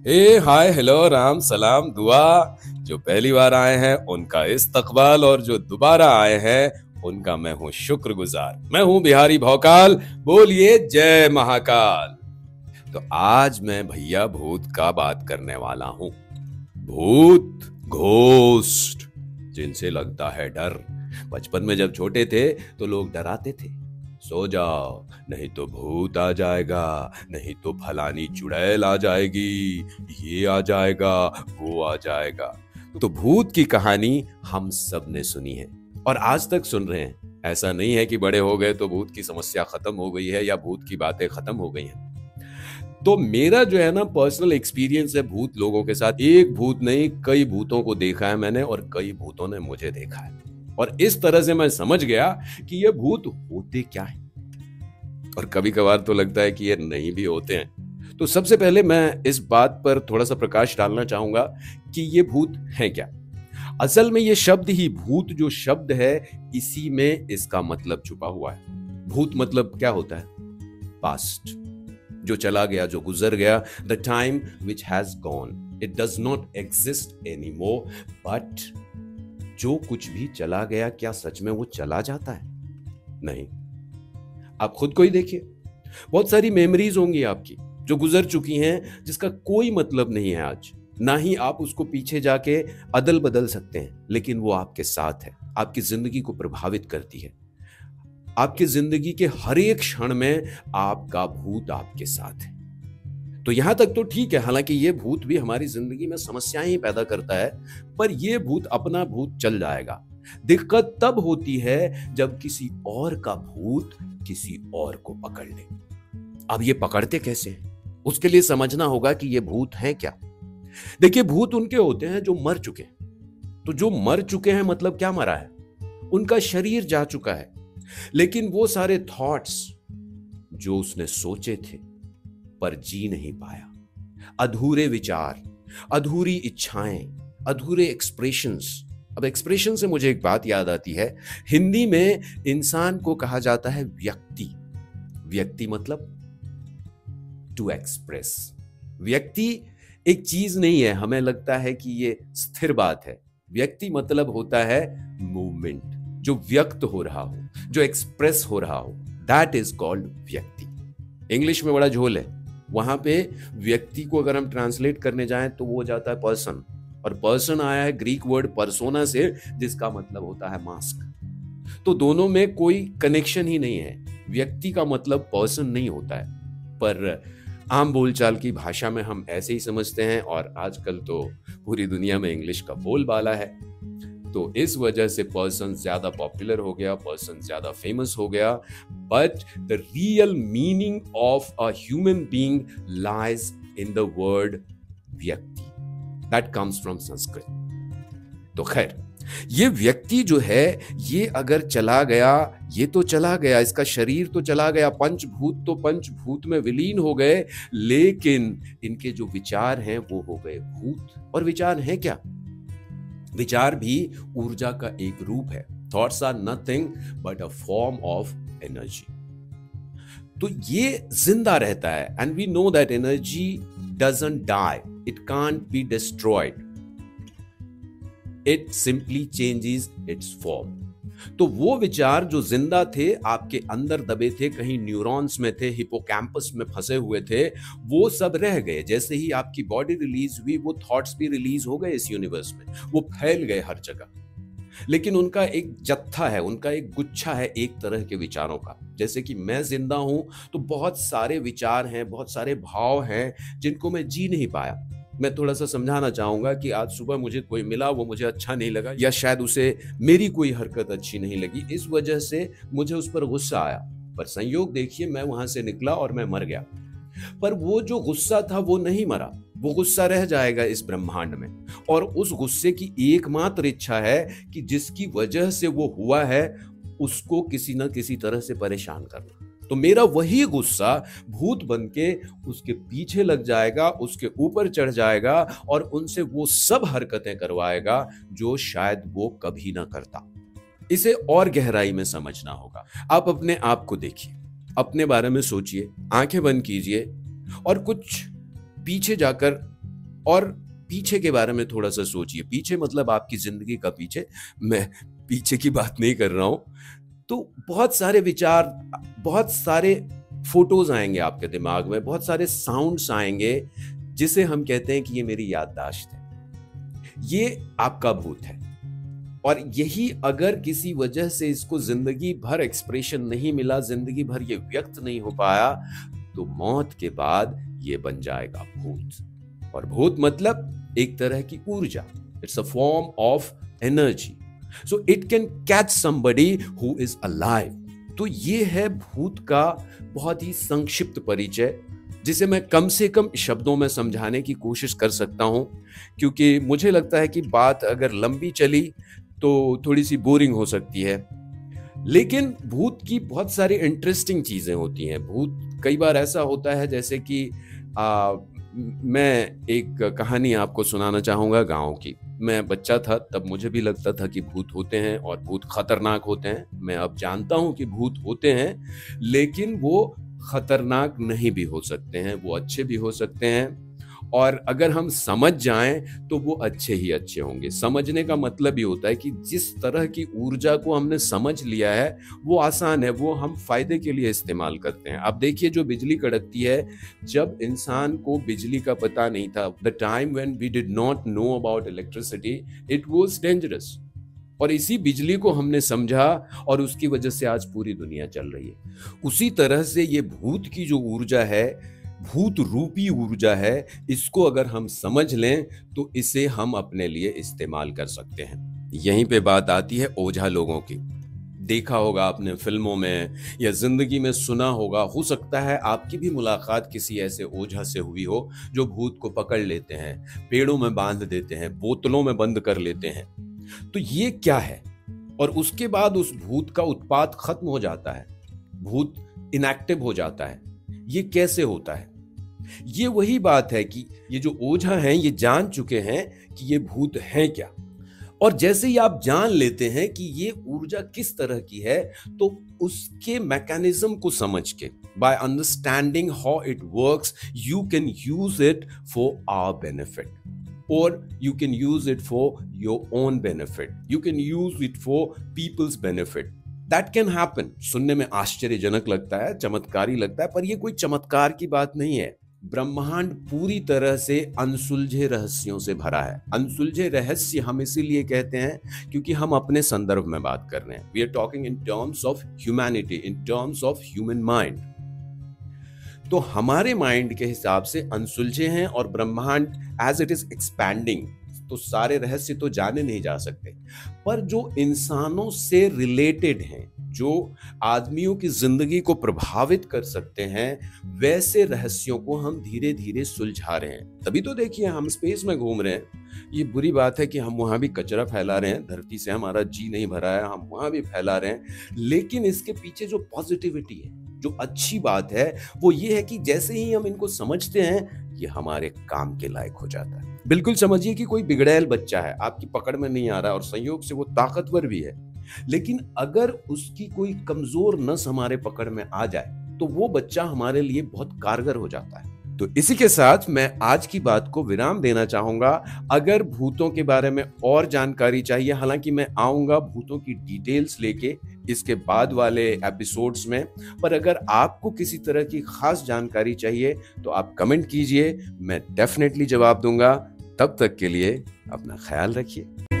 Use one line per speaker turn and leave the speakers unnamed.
हे hi hello Ram सलाम दुआ। जो पहली बार आए हैं उनका इस्तकबाल और जो दोबारा आए हैं उनका मैं हूं शुक्रगुजार। मैं हूं बिहारी भौकाल। बोलिए जय महाकाल। तो आज मैं भैया भूत का बात करने वाला हूं। भूत, घोस्ट, जिनसे लगता है डर। बचपन में जब छोटे थे तो लोग डराते थे, सो जाओ नहीं तो भूत आ जाएगा, नहीं तो फलानी चुड़ैल आ जाएगी, ये आ जाएगा, वो आ जाएगा। तो भूत की कहानी हम सब ने सुनी है और आज तक सुन रहे हैं। ऐसा नहीं है कि बड़े हो गए तो भूत की समस्या खत्म हो गई है या भूत की बातें खत्म हो गई हैं। तो मेरा जो है ना पर्सनल एक्सपीरियंस है भूत लोगों के साथ। एक भूत नहीं, कई भूतों को देखा है मैंने और कई भूतों ने मुझे देखा है। और इस तरह से मैं समझ गया कि ये भूत होते क्या है। और कभी कभार तो लगता है कि ये नहीं भी होते हैं। तो सबसे पहले मैं इस बात पर थोड़ा सा प्रकाश डालना चाहूंगा कि ये भूत है क्या। असल में ये शब्द ही, भूत जो शब्द है, इसी में इसका मतलब छुपा हुआ है। भूत मतलब क्या होता है? पास्ट, जो चला गया, जो गुजर गया। The time which has gone, it does not exist any more. But जो कुछ भी चला गया, क्या सच में वो चला जाता है? नहीं। आप खुद को ही देखिए, बहुत सारी मेमोरीज होंगी आपकी जो गुजर चुकी हैं, जिसका कोई मतलब नहीं है आज। ना ही आप उसको पीछे जाके अदल बदल सकते हैं, लेकिन वो आपके साथ है, आपकी जिंदगी को प्रभावित करती है। आपकी जिंदगी के हर एक क्षण में आपका भूत आपके साथ है। तो यहां तक तो ठीक है, हालांकि ये भूत भी हमारी जिंदगी में समस्याएं ही पैदा करता है, पर ये भूत अपना भूत चल जाएगा। दिक्कत तब होती है जब किसी और का भूत किसी और को पकड़ ले। अब ये पकड़ते कैसे हैं? उसके लिए समझना होगा कि ये भूत हैं क्या। देखिए, भूत उनके होते हैं जो मर चुके हैं। तो जो मर चुके हैं मतलब क्या मरा है? उनका शरीर जा चुका है, लेकिन वो सारे थॉट्स जो उसने सोचे थे पर जी नहीं पाया, अधूरे विचार, अधूरी इच्छाएं, अधूरे एक्सप्रेशंस। अब एक्सप्रेशन से मुझे एक बात याद आती है। हिंदी में इंसान को कहा जाता है व्यक्ति। व्यक्ति मतलब टू एक्सप्रेस। व्यक्ति एक चीज नहीं है, हमें लगता है कि ये स्थिर बात है। व्यक्ति मतलब होता है मूवमेंट, जो व्यक्त हो रहा हो, जो एक्सप्रेस हो रहा हो, दैट इज कॉल्ड व्यक्ति। इंग्लिश में बड़ा झोल है, वहां पे व्यक्ति को अगर हम ट्रांसलेट करने जाएं तो वो हो जाता है पर्सन, और पर्सन आया है ग्रीक वर्ड पर्सोना से, जिसका मतलब होता है मास्क। तो दोनों में कोई कनेक्शन ही नहीं है। व्यक्ति का मतलब पर्सन नहीं होता है, पर आम बोलचाल की भाषा में हम ऐसे ही समझते हैं, और आजकल तो पूरी दुनिया में इंग्लिश का बोलबाला है। तो इस वजह से पर्सन ज्यादा पॉपुलर हो गया, पर्सन ज्यादा फेमस हो गया। But the real meaning of a human being lies in the word व्यक्ति, दैट कम्स फ्रॉम संस्कृत। तो खैर, ये व्यक्ति जो है, ये अगर चला गया, ये तो चला गया, इसका शरीर तो चला गया, पंचभूत तो पंचभूत में विलीन हो गए, लेकिन इनके जो विचार हैं वो हो गए भूत। और विचार हैं क्या? विचार भी ऊर्जा का एक रूप है। Thoughts are nothing but a form of energy. तो ये जिंदा रहता है, and we know that energy doesn't die, it can't be destroyed, it simply changes its form. तो वो विचार जो जिंदा थे, आपके अंदर दबे थे, कहीं न्यूरॉन्स में थे, हिपोकैम्पस में फंसे हुए थे, वो सब रह गए। जैसे ही आपकी बॉडी रिलीज हुई, वो थॉट्स भी रिलीज हो गए इस यूनिवर्स में, वो फैल गए हर जगह। लेकिन उनका एक जत्था है, उनका एक गुच्छा है एक तरह के विचारों का। जैसे कि मैं जिंदा हूं तो बहुत सारे विचार हैं, बहुत सारे भाव हैं जिनको मैं जी नहीं पाया। मैं थोड़ा सा समझाना चाहूंगा कि आज सुबह मुझे कोई मिला, वो मुझे अच्छा नहीं लगा, या शायद उसे मेरी कोई हरकत अच्छी नहीं लगी, इस वजह से मुझे उस पर गुस्सा आया। पर संयोग देखिए, मैं वहां से निकला और मैं मर गया। पर वो जो गुस्सा था वो नहीं मरा, वो गुस्सा रह जाएगा इस ब्रह्मांड में। और उस गुस्से की एकमात्र इच्छा है कि जिसकी वजह से वो हुआ है, उसको किसी ना किसी तरह से परेशान करना। तो मेरा वही गुस्सा भूत बन के उसके पीछे लग जाएगा, उसके ऊपर चढ़ जाएगा और उनसे वो सब हरकतें करवाएगा जो शायद वो कभी ना करता। इसे और गहराई में समझना होगा। आप अपने आप को देखिए, अपने बारे में सोचिए, आंखें बंद कीजिए और कुछ पीछे जाकर और पीछे के बारे में थोड़ा सा सोचिए। पीछे मतलब आपकी जिंदगी का पीछे, मैं पीछे की बात नहीं कर रहा हूं। तो बहुत सारे विचार, बहुत सारे फोटोज आएंगे आपके दिमाग में, बहुत सारे साउंड्स आएंगे जिसे हम कहते हैं कि ये मेरी याददाश्त है, ये आपका भूत है। और यही अगर किसी वजह से इसको जिंदगी भर एक्सप्रेशन नहीं मिला, जिंदगी भर ये व्यक्त नहीं हो पाया, तो मौत के बाद ये बन जाएगा भूत। और भूत मतलब एक तरह की ऊर्जा, it's a form of energy, so it can catch somebody who is alive. तो ये है भूत का बहुत ही संक्षिप्त परिचय, जिसे मैं कम से कम शब्दों में समझाने की कोशिश कर सकता हूं, क्योंकि मुझे लगता है कि बात अगर लंबी चली तो थोड़ी सी बोरिंग हो सकती है। लेकिन भूत की बहुत सारी इंटरेस्टिंग चीजें होती हैं। भूत कई बार ऐसा होता है जैसे कि मैं एक कहानी आपको सुनाना चाहूंगा गांव की। मैं बच्चा था तब मुझे भी लगता था कि भूत होते हैं और भूत खतरनाक होते हैं। मैं अब जानता हूं कि भूत होते हैं, लेकिन वो खतरनाक नहीं भी हो सकते हैं, वो अच्छे भी हो सकते हैं। और अगर हम समझ जाएं तो वो अच्छे ही अच्छे होंगे। समझने का मतलब ये होता है कि जिस तरह की ऊर्जा को हमने समझ लिया है वो आसान है, वो हम फायदे के लिए इस्तेमाल करते हैं। अब देखिए, जो बिजली कड़कती है, जब इंसान को बिजली का पता नहीं था, the time when we did not know about electricity, it was dangerous. और इसी बिजली को हमने समझा और उसकी वजह से आज पूरी दुनिया चल रही है। उसी तरह से ये भूत की जो ऊर्जा है, भूत रूपी ऊर्जा है, इसको अगर हम समझ लें तो इसे हम अपने लिए इस्तेमाल कर सकते हैं। यहीं पे बात आती है ओझा लोगों की। देखा होगा आपने फिल्मों में या जिंदगी में सुना होगा, हो सकता है आपकी भी मुलाकात किसी ऐसे ओझा से हुई हो जो भूत को पकड़ लेते हैं, पेड़ों में बांध देते हैं, बोतलों में बंद कर लेते हैं। तो ये क्या है? और उसके बाद उस भूत का उत्पात खत्म हो जाता है, भूत इनएक्टिव हो जाता है। ये कैसे होता है? ये वही बात है कि ये जो ओझा हैं ये जान चुके हैं कि ये भूत हैं क्या। और जैसे ही आप जान लेते हैं कि ये ऊर्जा किस तरह की है, तो उसके मैकेनिज्म को समझ के, by understanding how it works, you can use it for our benefit, or you can use it for your own benefit, you can use it for people's benefit. That can happen. सुनने में आश्चर्यजनक लगता है, चमत्कारी लगता है, पर यह कोई चमत्कार की बात नहीं है। ब्रह्मांड पूरी तरह से अनसुलझे रहस्यों से भरा है। अनसुलझे रहस्य हम इसीलिए कहते हैं क्योंकि हम अपने संदर्भ में बात कर रहे हैं। We are talking in terms of humanity, in terms of human mind. तो हमारे माइंड के हिसाब से अनसुलझे हैं, और ब्रह्मांड एज इट इज एक्सपैंडिंग, तो सारे रहस्य तो जाने नहीं जा सकते। पर जो इंसानों से रिलेटेड हैं, जो आदमियों की जिंदगी को प्रभावित कर सकते हैं, वैसे रहस्यों को हम धीरे धीरे सुलझा रहे हैं। तभी तो देखिए हम स्पेस में घूम रहे हैं। ये बुरी बात है कि हम वहां भी कचरा फैला रहे हैं, धरती से हमारा जी नहीं भरा है, हम वहां भी फैला रहे हैं। लेकिन इसके पीछे जो पॉजिटिविटी है, जो अच्छी बात है, वो ये है कि जैसे ही हम इनको समझते हैं, ये हमारे काम के लायक हो जाता है। बिल्कुल समझिए कि कोई बिगड़ैल बच्चा है, आपकी पकड़ में नहीं आ रहा और संयोग से वो ताकतवर भी है, लेकिन अगर उसकी कोई कमजोर नस हमारे पकड़ में आ जाए तो वो बच्चा हमारे लिए बहुत कारगर हो जाता है। तो इसी के साथ मैं आज की बात को विराम देना चाहूंगा। अगर भूतों के बारे में और जानकारी चाहिए, हालांकि मैं आऊंगा भूतों की डिटेल्स लेके इसके बाद वाले एपिसोड्स में, पर अगर आपको किसी तरह की खास जानकारी चाहिए तो आप कमेंट कीजिए, मैं डेफिनेटली जवाब दूंगा। तब तक के लिए अपना ख्याल रखिए।